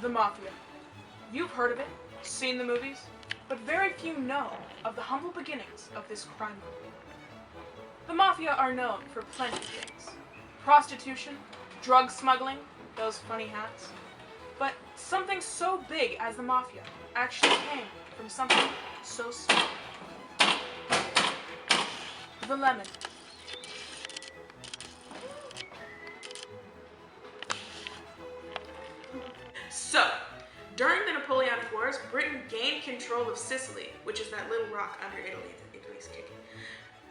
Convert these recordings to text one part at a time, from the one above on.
The Mafia. You've heard of it, seen the movies, but very few know of the humble beginnings of this crime group. The Mafia are known for plenty of things. Prostitution, drug smuggling, those funny hats. But something so big as the Mafia actually came from something so small. The lemon. So, during the Napoleonic Wars, Britain gained control of Sicily, which is that little rock under Italy that Italy's kicking.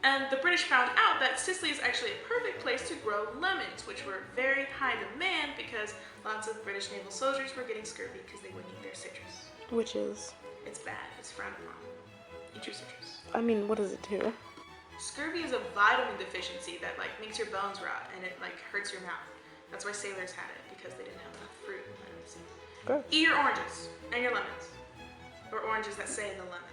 And the British found out that Sicily is actually a perfect place to grow lemons, which were very high demand because lots of British naval soldiers were getting scurvy because they wouldn't eat their citrus. Which is? It's bad. It's frowned upon. Eat your citrus. I mean, what does it do? Scurvy is a vitamin deficiency that makes your bones rot and it hurts your mouth. That's why sailors had it, because they didn't have enough fruit and vitamin C. Good. Eat your oranges and your lemons. Or oranges that say the lemon.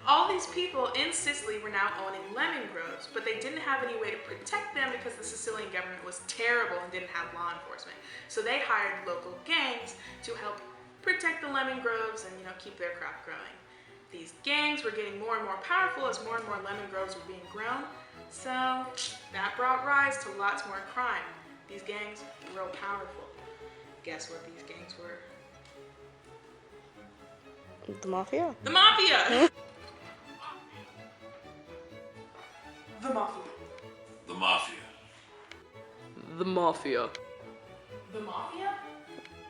All these people in Sicily were now owning lemon groves, but they didn't have any way to protect them because the Sicilian government was terrible and didn't have law enforcement. So they hired local gangs to help protect the lemon groves and keep their crop growing. These gangs were getting more and more powerful as more and more lemon groves were being grown. So that brought rise to lots more crime. These gangs were real powerful. Guess what these gangs were? The Mafia? The Mafia! The Mafia. The Mafia. The Mafia. The Mafia?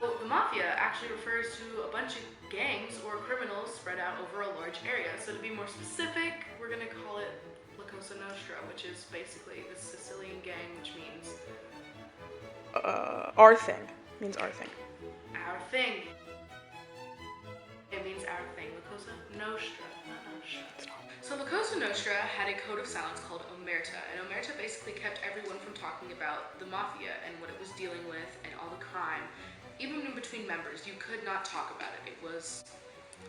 Well, the Mafia actually refers to a bunch of gangs or criminals spread out over a large area. So to be more specific, we're going to call it La Cosa Nostra, which is basically the Sicilian gang, which means Our thing. Means our thing. our thing. It means our thing. La Cosa Nostra, not Nostra. So La Cosa Nostra had a code of silence called Omerta, and Omerta basically kept everyone from talking about the Mafia and what it was dealing with and all the crime. Even in between members, you could not talk about it. It was,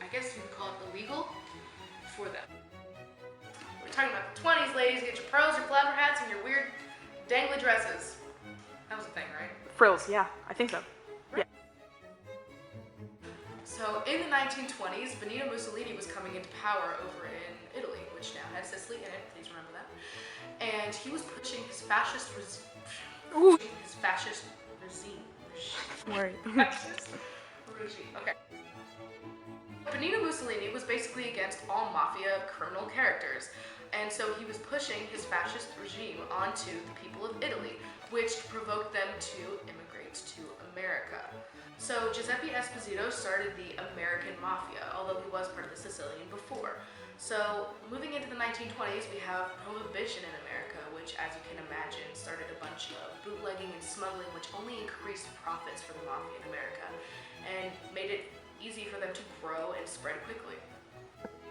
I guess you could call it illegal for them. We're talking about the 20s, ladies. Get your pearls, your flapper hats, and your weird dangly dresses. That was a thing, right? Frills, yeah, I think so. Right. So in the 1920s, Benito Mussolini was coming into power over in Italy, which now has Sicily in it. Please remember that. And he was pushing his fascist regime. Worry. Okay. Benito Mussolini was basically against all mafia criminal characters, and so he was pushing his fascist regime onto the people of Italy, which provoked them to immigrate to America. So Giuseppe Esposito started the American Mafia, although he was part of the Sicilian before. So moving into the 1920s, we have prohibition in America, which, as you can imagine, started a bunch of bootlegging and smuggling, which only increased profits for the Mafia in America and made it easy for them to grow and spread quickly.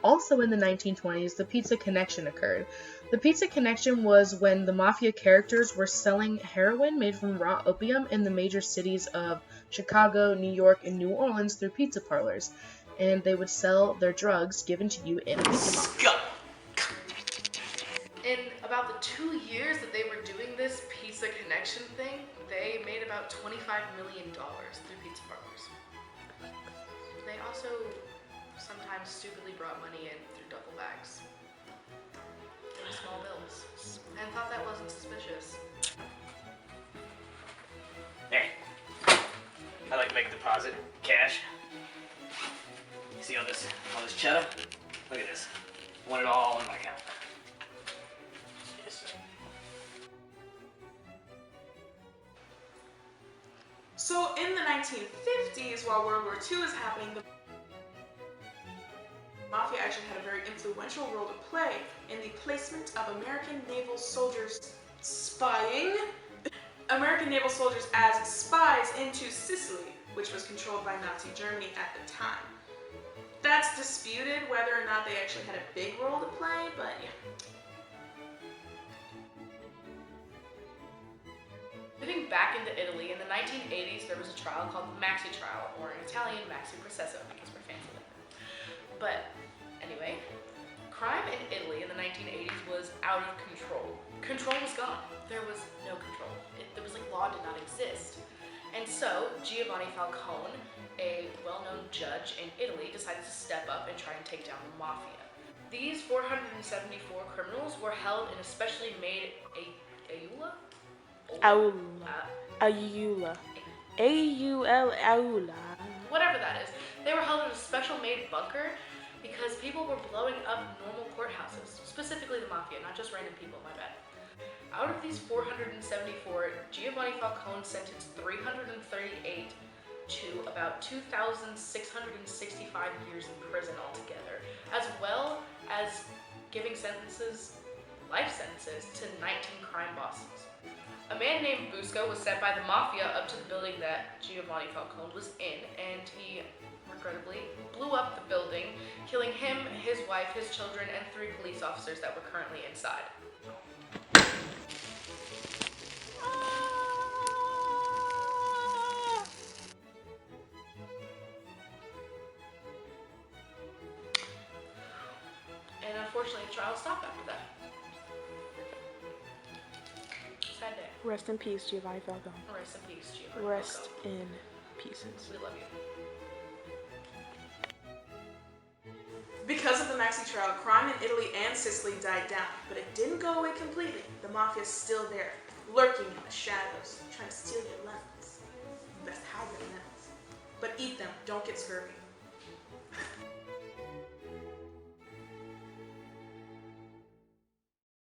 Also in the 1920s, the Pizza Connection occurred. The Pizza Connection was when the Mafia characters were selling heroin made from raw opium in the major cities of Chicago, New York, and New Orleans through pizza parlors. And they would sell their drugs given to you in a pizza box. In about the 2 years that they were doing this Pizza Connection thing, they made about $25 million through pizza parlors. They also sometimes stupidly brought money in through duffel bags in small bills, and thought that wasn't suspicious. Hey, I like to make a deposit, cash. You see all this cheddar? Look at this. I want it all in my account. Yes, sir. So in the 1950s, while World War II is happening, the Mafia actually had a very influential role to play in the placement of American naval soldiers American naval soldiers as spies into Sicily, which was controlled by Nazi Germany at the time. That's disputed whether or not they actually had a big role to play, but yeah. Moving back into Italy, in the 1980s, there was a trial called the Maxi trial, or in Italian, Maxi Processo, because we're fancy like that. But anyway, crime in Italy in the 1980s was out of control. Control was gone. There was no control. There was law did not exist. And so Giovanni Falcone, a well-known judge in Italy, decided to step up and try and take down the Mafia. These 474 criminals were held in a specially made aula? Aula. Aula. Whatever that is. They were held in a special made bunker because people were blowing up normal courthouses, specifically the Mafia, not just random people, my bad. Out of these 474, Giovanni Falcone sentenced 338 to about 2,665 years in prison altogether, as well as giving life sentences to 19 crime bosses. A man named Busco was sent by the Mafia up to the building that Giovanni Falcone was in, and he regrettably blew up the building, killing him, his wife, his children, and 3 police officers that were currently inside. And unfortunately, the trial stopped after that. Sad day. Rest in peace, Giovanni Falcone. Rest in peace, Giovanni Rest Falcone. in pieces. We love you. Because of the Maxi trial, crime in Italy and Sicily died down, but it didn't go away completely. The Mafia is still there, lurking in the shadows, trying to steal your lemons. You best hide your lemons. But eat them, don't get scurvy.